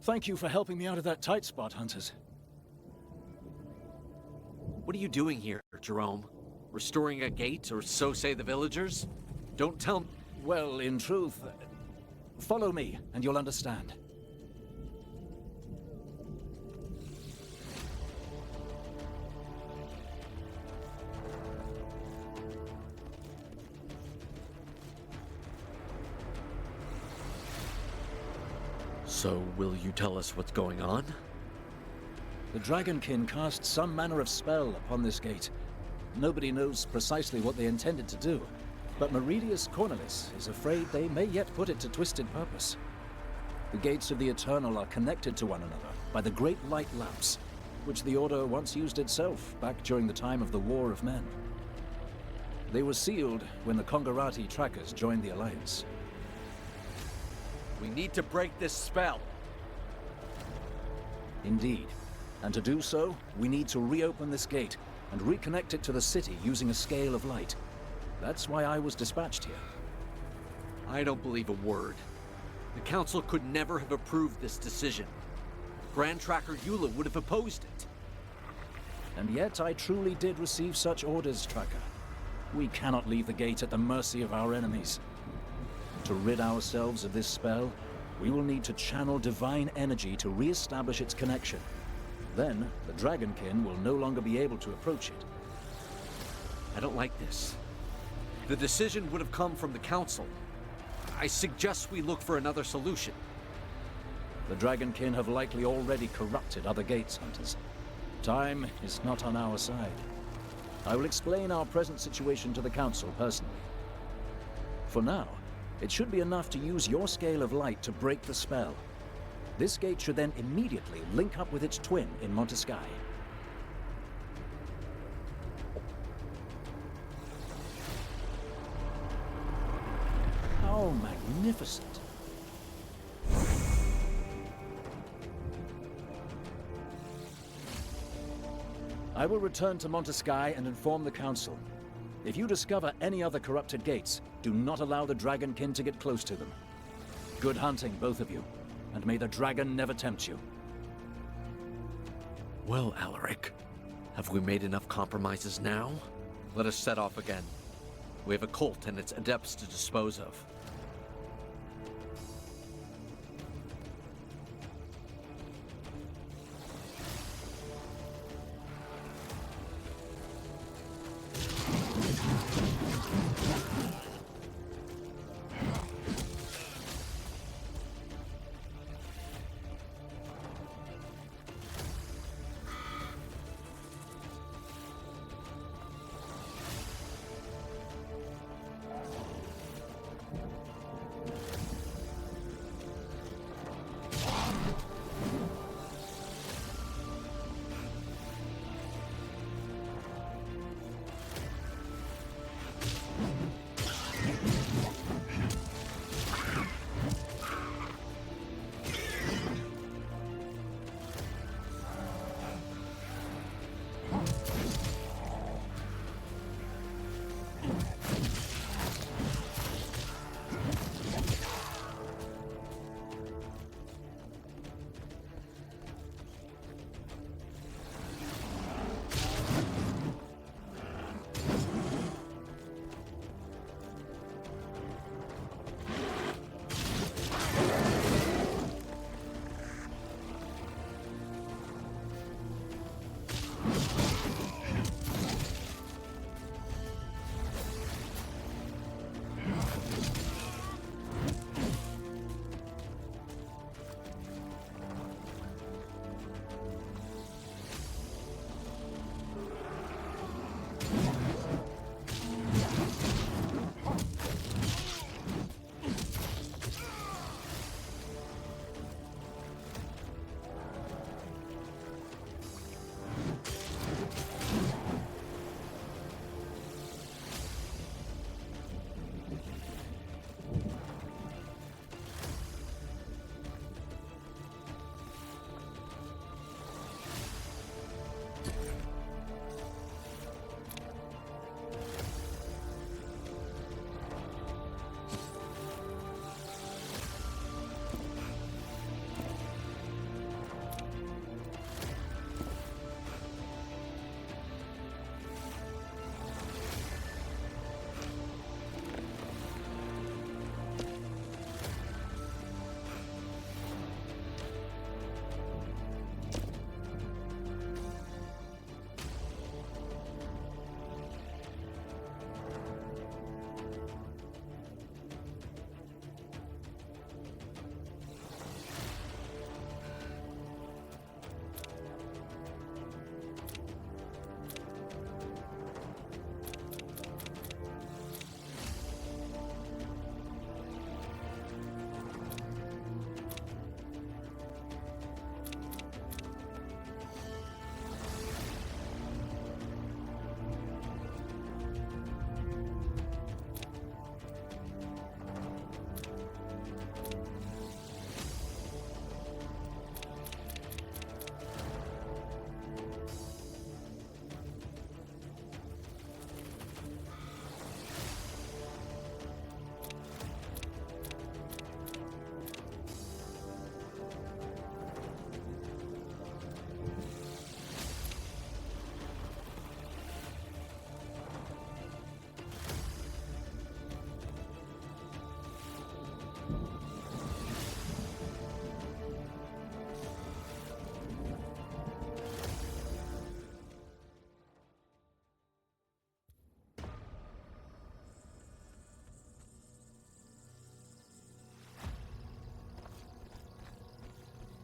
S10: Thank you for helping me out of that tight spot, Hunters.
S2: What are you doing here, Jerome? Restoring a gate, or so say the villagers? Don't tell me.
S10: Well, in truth, follow me, and you'll understand.
S2: So, will you tell us what's going on?
S10: The Dragonkin cast some manner of spell upon this gate. Nobody knows precisely what they intended to do, but Meridius Cornelis is afraid they may yet put it to twisted purpose. The gates of the Eternal are connected to one another by the Great Light Lamps, which the Order once used itself back during the time of the War of Men. They were sealed when the Kongarati trackers joined the Alliance.
S2: We need to break this spell.
S10: Indeed. And to do so, we need to reopen this gate and reconnect it to the city using a scale of light. That's why I was dispatched here.
S2: I don't believe a word. The Council could never have approved this decision. Grand Tracker Eula would have opposed it.
S10: And yet I truly did receive such orders, Tracker. We cannot leave the gate at the mercy of our enemies. To rid ourselves of this spell, we will need to channel divine energy to re-establish its connection. Then, the Dragonkin will no longer be able to approach it.
S2: I don't like this. The decision would have come from the Council. I suggest we look for another solution.
S10: The Dragonkin have likely already corrupted other gates, Hunters. Time is not on our side. I will explain our present situation to the Council personally. For now, it should be enough to use your scale of light to break the spell. This gate should then immediately link up with its twin in Montesky. How magnificent! I will return to Montesky and inform the Council. If you discover any other corrupted gates, do not allow the Dragonkin to get close to them. Good hunting, both of you, and may the dragon never tempt you.
S2: Well, Alaric, have we made enough compromises now? Let us set off again. We have a cult and its adepts to dispose of.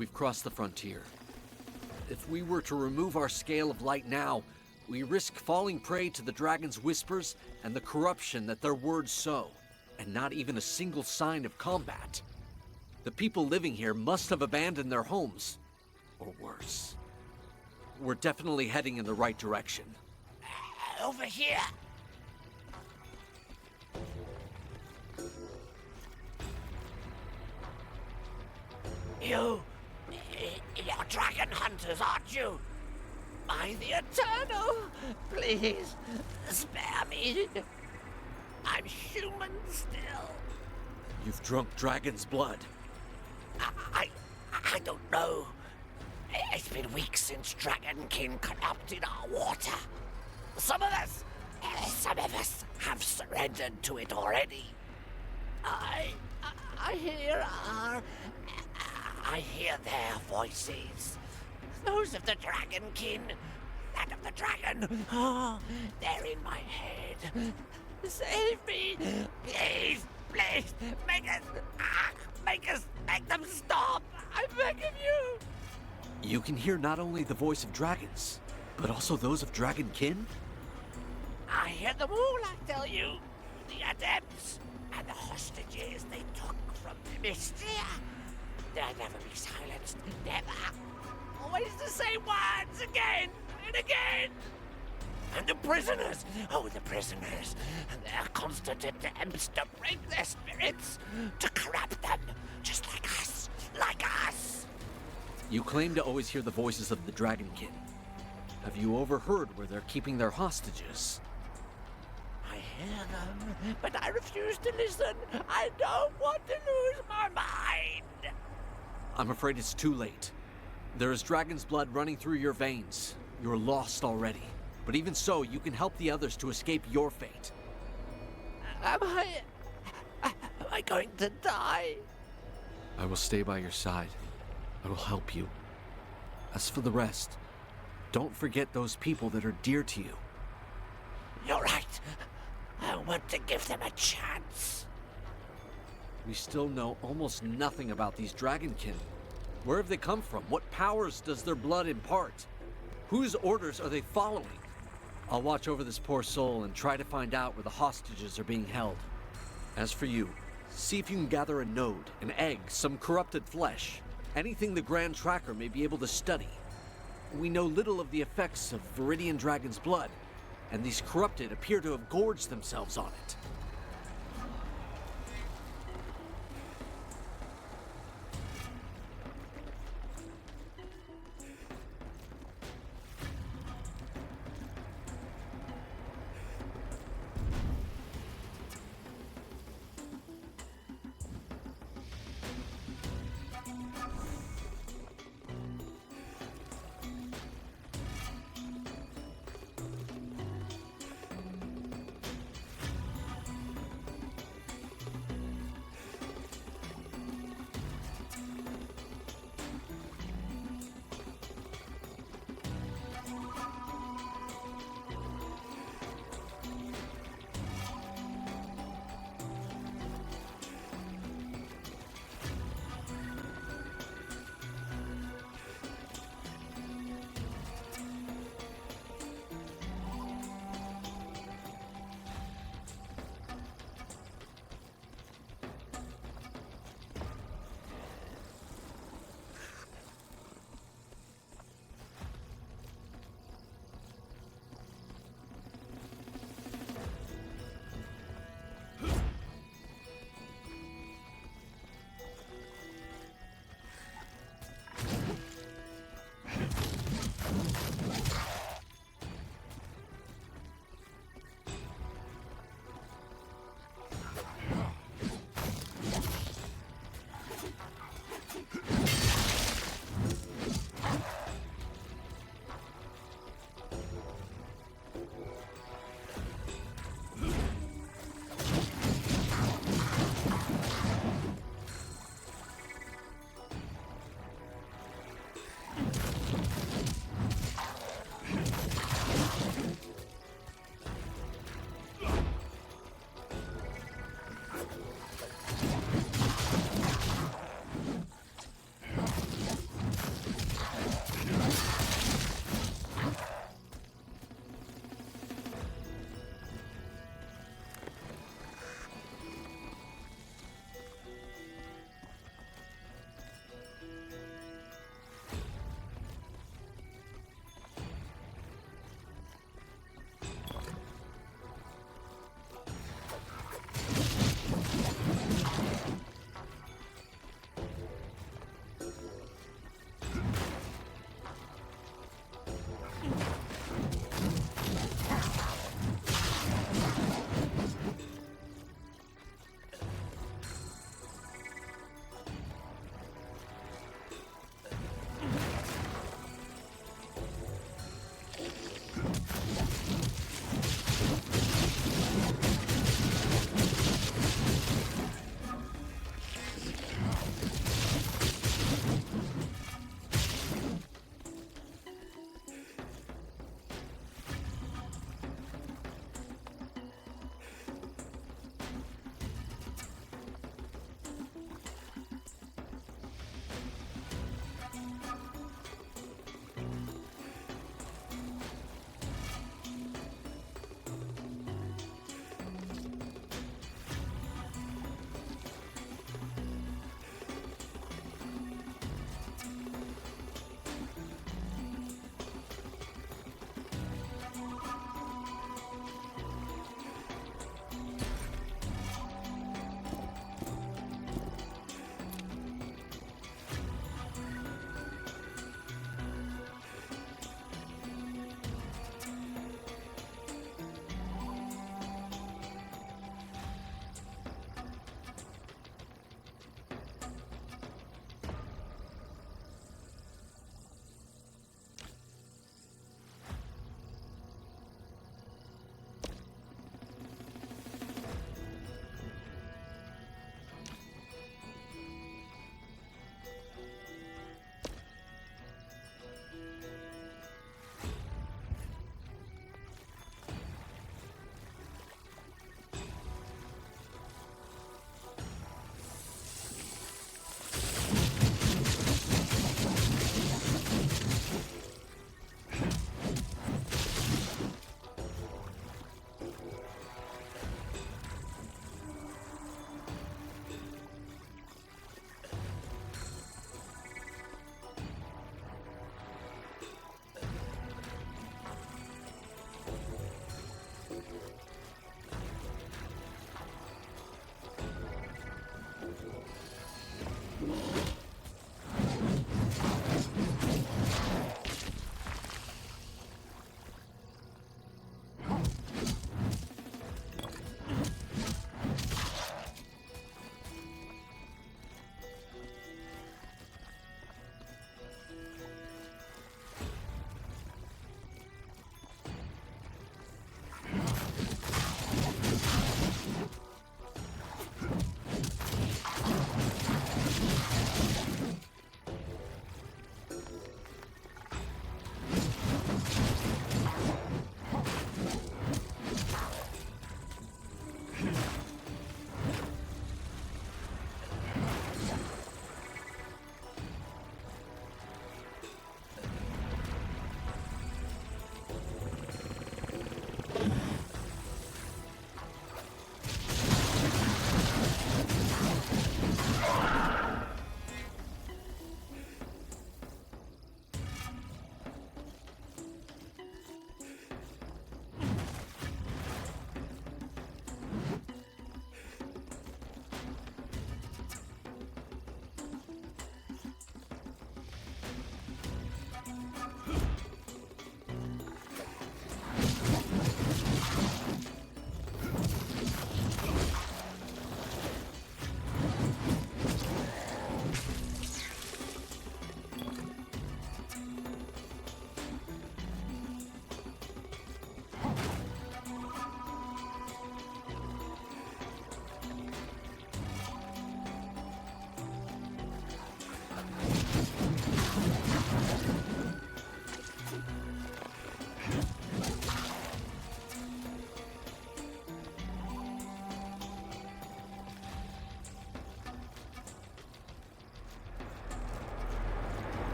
S2: We've crossed the frontier. If we were to remove our scale of light now, we risk falling prey to the dragon's whispers and the corruption that their words sow, and not even a single sign of combat. The people living here must have abandoned their homes, or worse. We're definitely heading in the right direction.
S11: Over here! You're dragon hunters, aren't you? By the Eternal, please, spare me. I'm human still.
S2: You've drunk dragon's blood.
S11: I don't know. It's been weeks since Dragonkin corrupted our water. Some of us have surrendered to it already. I hear their voices. Those of the Dragonkin, that of the dragon. Oh, they're in my head. Save me, please, please, make them stop. I beg of you.
S2: You can hear not only the voice of dragons, but also those of Dragonkin?
S11: I hear them all, I tell you. The adepts and the hostages they took from Mystia. They'll never be silenced, never. Always the same words again and again. And the prisoners, oh, the prisoners. They're constant attempts to break their spirits, to corrupt them, just like us, like us.
S2: You claim to always hear the voices of the Dragonkin. Have you overheard where they're keeping their hostages?
S11: I hear them, but I refuse to listen. I don't want to lose my mind.
S2: I'm afraid it's too late. There is dragon's blood running through your veins. You're lost already. But even so, you can help the others to escape your fate.
S11: Am I going to die?
S2: I will stay by your side. I will help you. As for the rest, don't forget those people that are dear to you.
S11: You're right. I want to give them a chance.
S2: We still know almost nothing about these Dragonkin. Where have they come from? What powers does their blood impart? Whose orders are they following? I'll watch over this poor soul and try to find out where the hostages are being held. As for you, see if you can gather a node, an egg, some corrupted flesh, anything the Grand Tracker may be able to study. We know little of the effects of Viridian Dragon's blood, and these corrupted appear to have gorged themselves on it.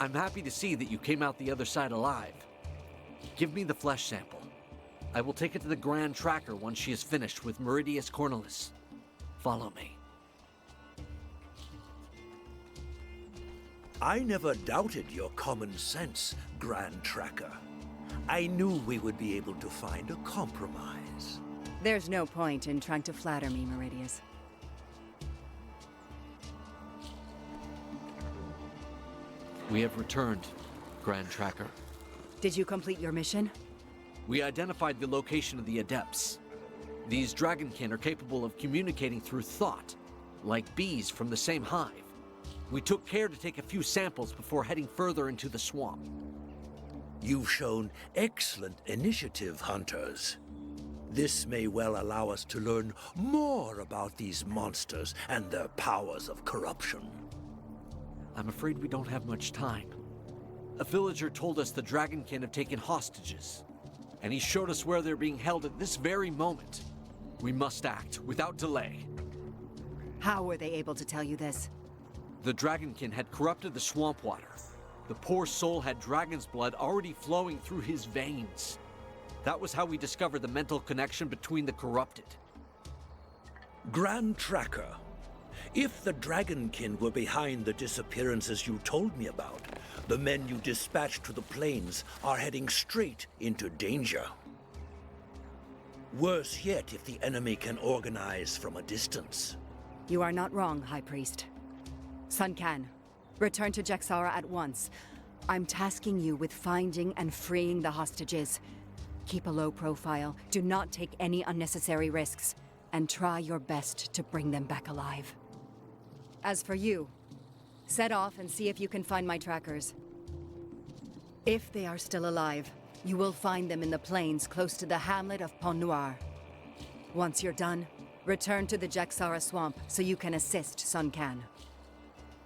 S2: I'm happy to see that you came out the other side alive. Give me the flesh sample. I will take it to the Grand Tracker once she is finished with Meridius Cornelis. Follow me.
S8: I never doubted your common sense, Grand Tracker. I knew we would be able to find a compromise.
S6: There's no point in trying to flatter me, Meridius.
S2: We have returned, Grand Tracker.
S6: Did you complete your mission?
S2: We identified the location of the Adepts. These Dragonkin are capable of communicating through thought, like bees from the same hive. We took care to take a few samples before heading further into the swamp.
S8: You've shown excellent initiative, hunters. This may well allow us to learn more about these monsters and their powers of corruption.
S2: I'm afraid we don't have much time. A villager told us the Dragonkin have taken hostages, and he showed us where they're being held at this very moment. We must act without delay.
S6: How were they able to tell you this?
S2: The Dragonkin had corrupted the swamp water. The poor soul had dragon's blood already flowing through his veins. That was how we discovered the mental connection between the corrupted.
S8: Grand Tracker, if the Dragonkin were behind the disappearances you told me about, the men you dispatched to the plains are heading straight into danger. Worse yet if the enemy can organize from a distance.
S6: You are not wrong, High Priest. Sun Can, return to Jaxara at once. I'm tasking you with finding and freeing the hostages. Keep a low profile, do not take any unnecessary risks, and try your best to bring them back alive. As for you, set off and see if you can find my trackers. If they are still alive, you will find them in the plains close to the hamlet of Pont Noir. Once you're done, return to the Jaxara swamp so you can assist Sun Can.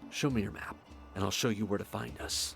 S2: Show me your map, and I'll show you where to find us.